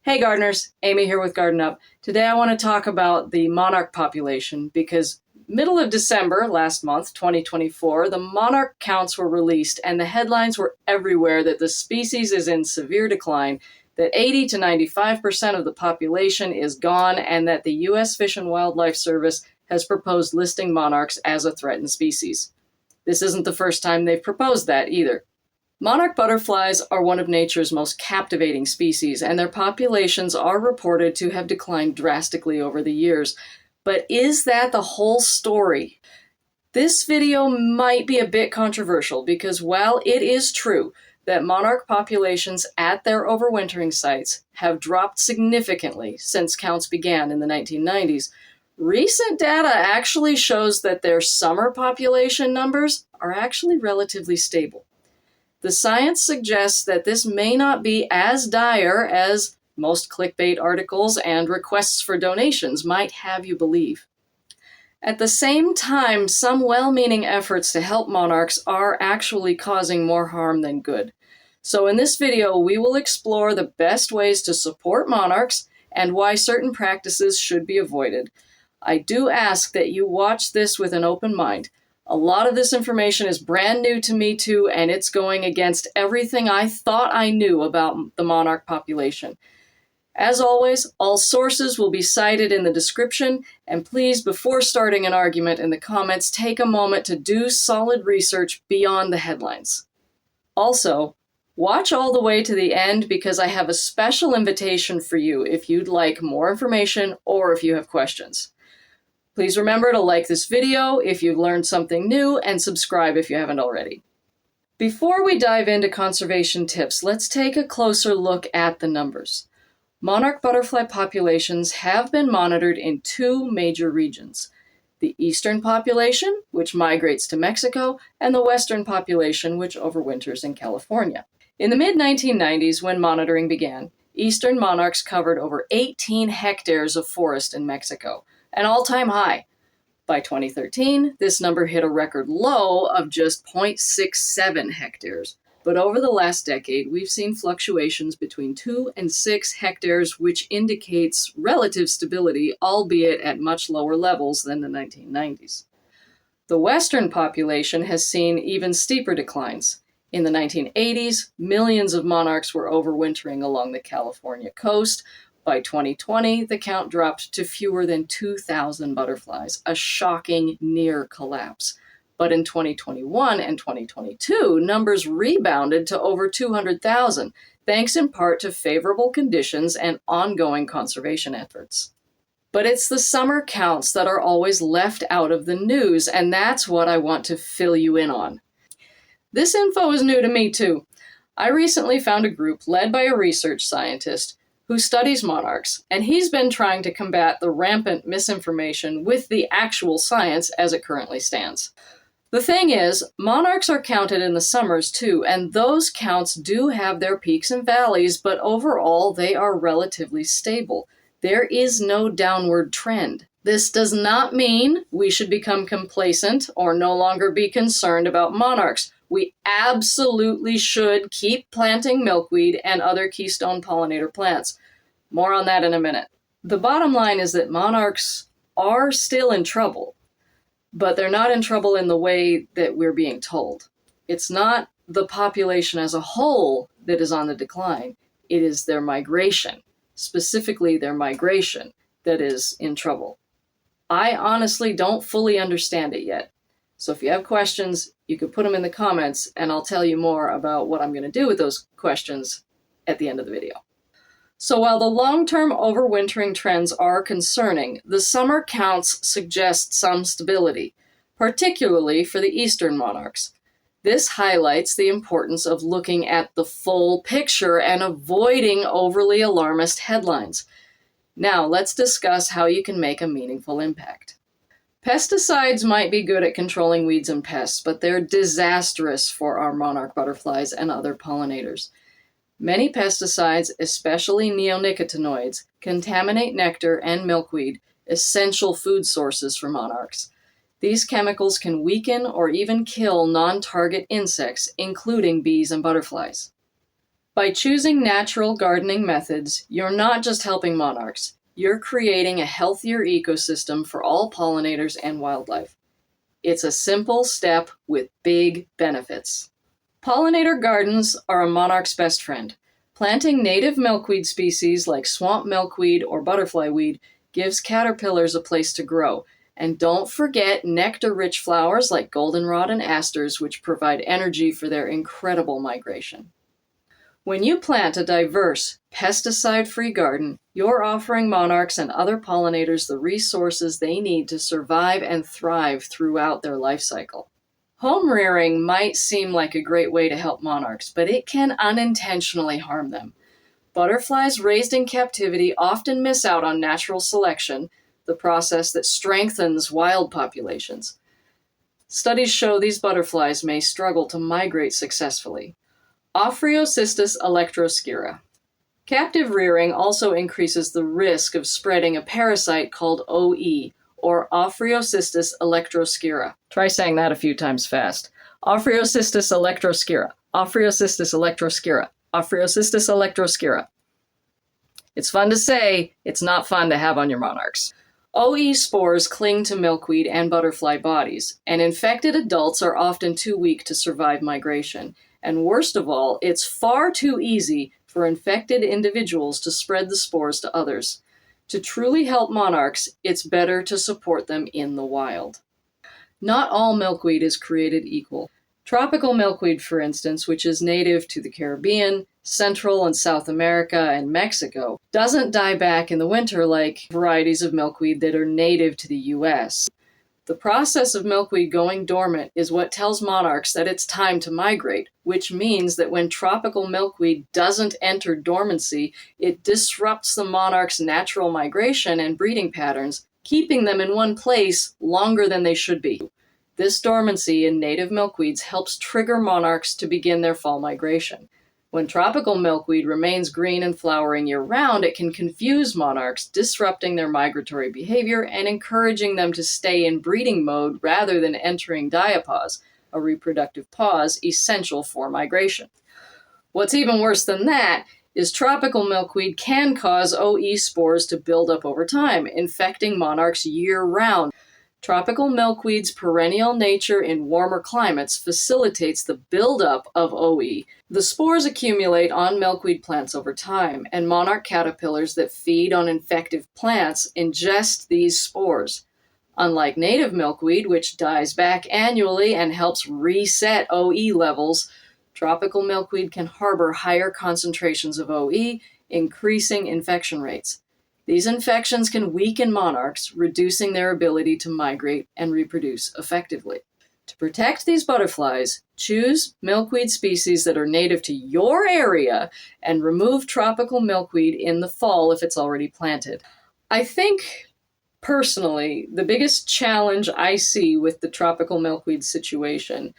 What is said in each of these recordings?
Hey gardeners, Amy here with Garden Up. Today I want to talk about the monarch population because middle of December last month, 2024, the monarch counts were released and the headlines were everywhere that the species is in severe decline, that 80 to 95% of the population is gone, and that the U.S. Fish and Wildlife Service has proposed listing monarchs as a threatened species. This isn't the first time they've proposed that either. Monarch butterflies are one of nature's most captivating species, and their populations are reported to have declined drastically over the years. But is that the whole story? This video might be a bit controversial because while it is true that monarch populations at their overwintering sites have dropped significantly since counts began in the 1990s, recent data actually shows that their summer population numbers are actually relatively stable. The science suggests that this may not be as dire as most clickbait articles and requests for donations might have you believe. At the same time, some well-meaning efforts to help monarchs are actually causing more harm than good. So in this video, we will explore the best ways to support monarchs and why certain practices should be avoided. I do ask that you watch this with an open mind. A lot of this information is brand new to me too, and it's going against everything I thought I knew about the monarch population. As always, all sources will be cited in the description, and please, before starting an argument in the comments, take a moment to do solid research beyond the headlines. Also, watch all the way to the end because I have a special invitation for you if you'd like more information or if you have questions. Please remember to like this video if you've learned something new and subscribe if you haven't already. Before we dive into conservation tips, let's take a closer look at the numbers. Monarch butterfly populations have been monitored in two major regions: the eastern population, which migrates to Mexico, and the western population, which overwinters in California. In the mid-1990s, when monitoring began, eastern monarchs covered over 18 hectares of forest in Mexico, an all-time high. By 2013, this number hit a record low of just 0.67 hectares. But over the last decade, we've seen fluctuations between 2 and 6 hectares, which indicates relative stability, albeit at much lower levels than the 1990s. The western population has seen even steeper declines. In the 1980s, millions of monarchs were overwintering along the California coast. By 2020, the count dropped to fewer than 2,000 butterflies, a shocking near collapse. But in 2021 and 2022, numbers rebounded to over 200,000, thanks in part to favorable conditions and ongoing conservation efforts. But it's the summer counts that are always left out of the news, and that's what I want to fill you in on. This info is new to me too. I recently found a group led by a research scientist who studies monarchs, and he's been trying to combat the rampant misinformation with the actual science as it currently stands. The thing is, monarchs are counted in the summers too, and those counts do have their peaks and valleys, but overall they are relatively stable. There is no downward trend. This does not mean we should become complacent or no longer be concerned about monarchs. We absolutely should keep planting milkweed and other keystone pollinator plants. More on that in a minute. The bottom line is that monarchs are still in trouble, but they're not in trouble in the way that we're being told. It's not the population as a whole that is on the decline. It is their migration, specifically their migration, that is in trouble. I honestly don't fully understand it yet. So if you have questions, you can put them in the comments and I'll tell you more about what I'm going to do with those questions at the end of the video. So while the long-term overwintering trends are concerning, the summer counts suggest some stability, particularly for the eastern monarchs. This highlights the importance of looking at the full picture and avoiding overly alarmist headlines. Now let's discuss how you can make a meaningful impact. Pesticides might be good at controlling weeds and pests, but they're disastrous for our monarch butterflies and other pollinators. Many pesticides, especially neonicotinoids, contaminate nectar and milkweed, essential food sources for monarchs. These chemicals can weaken or even kill non-target insects, including bees and butterflies. By choosing natural gardening methods, you're not just helping monarchs, you're creating a healthier ecosystem for all pollinators and wildlife. It's a simple step with big benefits. Pollinator gardens are a monarch's best friend. Planting native milkweed species like swamp milkweed or butterfly weed gives caterpillars a place to grow. And don't forget nectar-rich flowers like goldenrod and asters, which provide energy for their incredible migration. When you plant a diverse, pesticide-free garden, you're offering monarchs and other pollinators the resources they need to survive and thrive throughout their life cycle. Home rearing might seem like a great way to help monarchs, but it can unintentionally harm them. Butterflies raised in captivity often miss out on natural selection, the process that strengthens wild populations. Studies show these butterflies may struggle to migrate successfully. Ophryocystis elektroscirrha. Captive rearing also increases the risk of spreading a parasite called OE, or Ophryocystis elektroscirrha. Try saying that a few times fast. Ophryocystis elektroscirrha. Ophryocystis elektroscirrha. Ophryocystis elektroscirrha. It's fun to say, it's not fun to have on your monarchs. OE spores cling to milkweed and butterfly bodies, and infected adults are often too weak to survive migration. And worst of all, it's far too easy for infected individuals to spread the spores to others. To truly help monarchs, it's better to support them in the wild. Not all milkweed is created equal. Tropical milkweed, for instance, which is native to the Caribbean, Central and South America, and Mexico, doesn't die back in the winter like varieties of milkweed that are native to the US. The process of milkweed going dormant is what tells monarchs that it's time to migrate, which means that when tropical milkweed doesn't enter dormancy, it disrupts the monarch's natural migration and breeding patterns, keeping them in one place longer than they should be. This dormancy in native milkweeds helps trigger monarchs to begin their fall migration. When tropical milkweed remains green and flowering year-round, it can confuse monarchs, disrupting their migratory behavior and encouraging them to stay in breeding mode rather than entering diapause, a reproductive pause essential for migration. What's even worse than that is tropical milkweed can cause OE spores to build up over time, infecting monarchs year-round. Tropical milkweed's perennial nature in warmer climates facilitates the buildup of OE. The spores accumulate on milkweed plants over time, and monarch caterpillars that feed on infective plants ingest these spores. Unlike native milkweed, which dies back annually and helps reset OE levels, tropical milkweed can harbor higher concentrations of OE, increasing infection rates. These infections can weaken monarchs, reducing their ability to migrate and reproduce effectively. To protect these butterflies, choose milkweed species that are native to your area and remove tropical milkweed in the fall if it's already planted. I think, personally, the biggest challenge I see with the tropical milkweed situation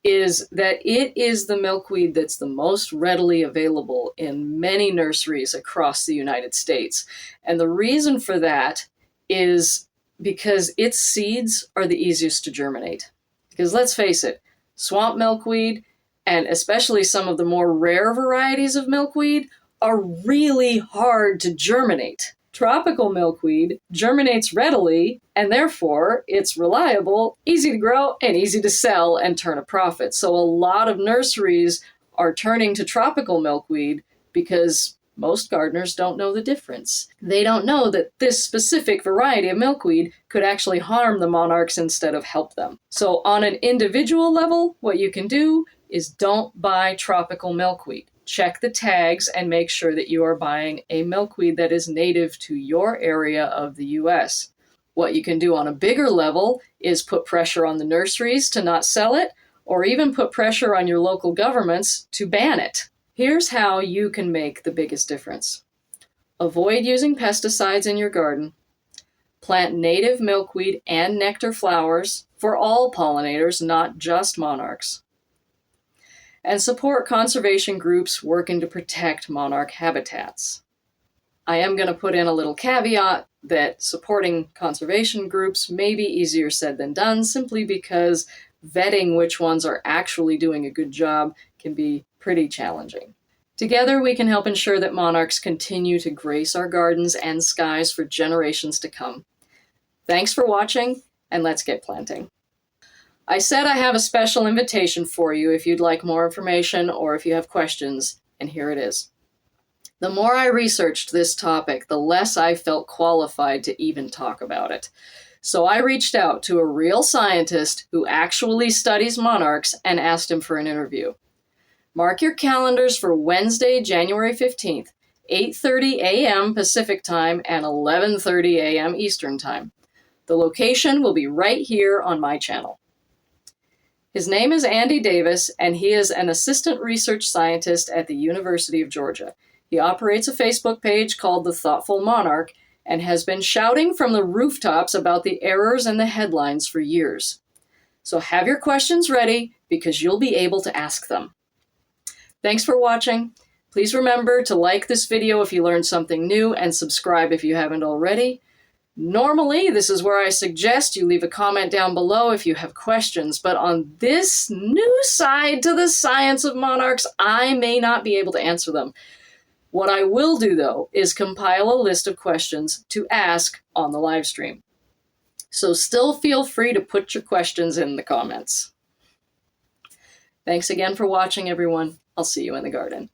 is that it is the milkweed that's the most readily available in many nurseries across the United States. And the reason for that is because its seeds are the easiest to germinate. Because let's face it, swamp milkweed, and especially some of the more rare varieties of milkweed, are really hard to germinate. Tropical milkweed germinates readily, and therefore it's reliable, easy to grow, and easy to sell and turn a profit. So a lot of nurseries are turning to tropical milkweed because most gardeners don't know the difference. They don't know that this specific variety of milkweed could actually harm the monarchs instead of help them. So on an individual level, what you can do is don't buy tropical milkweed. Check the tags and make sure that you are buying a milkweed that is native to your area of the US. What you can do on a bigger level is put pressure on the nurseries to not sell it, or even put pressure on your local governments to ban it. Here's how you can make the biggest difference. Avoid using pesticides in your garden. Plant native milkweed and nectar flowers for all pollinators, not just monarchs. And support conservation groups working to protect monarch habitats. I am going to put in a little caveat that supporting conservation groups may be easier said than done, simply because vetting which ones are actually doing a good job can be pretty challenging. Together, we can help ensure that monarchs continue to grace our gardens and skies for generations to come. Thanks for watching, and let's get planting. I said I have a special invitation for you if you'd like more information or if you have questions, and here it is. The more I researched this topic, the less I felt qualified to even talk about it. So I reached out to a real scientist who actually studies monarchs and asked him for an interview. Mark your calendars for Wednesday, January 15th, 8:30 a.m. Pacific Time and 11:30 a.m. Eastern Time. The location will be right here on my channel. His name is Andy Davis, and he is an assistant research scientist at the University of Georgia. He operates a Facebook page called The Thoughtful Monarch and has been shouting from the rooftops about the errors in the headlines for years. So have your questions ready because you'll be able to ask them. Thanks for watching. Please remember to like this video if you learned something new and subscribe if you haven't already. Normally, this is where I suggest you leave a comment down below if you have questions, but on this new side to the science of monarchs, I may not be able to answer them. What I will do, though, is compile a list of questions to ask on the live stream. So still feel free to put your questions in the comments. Thanks again for watching, everyone. I'll see you in the garden.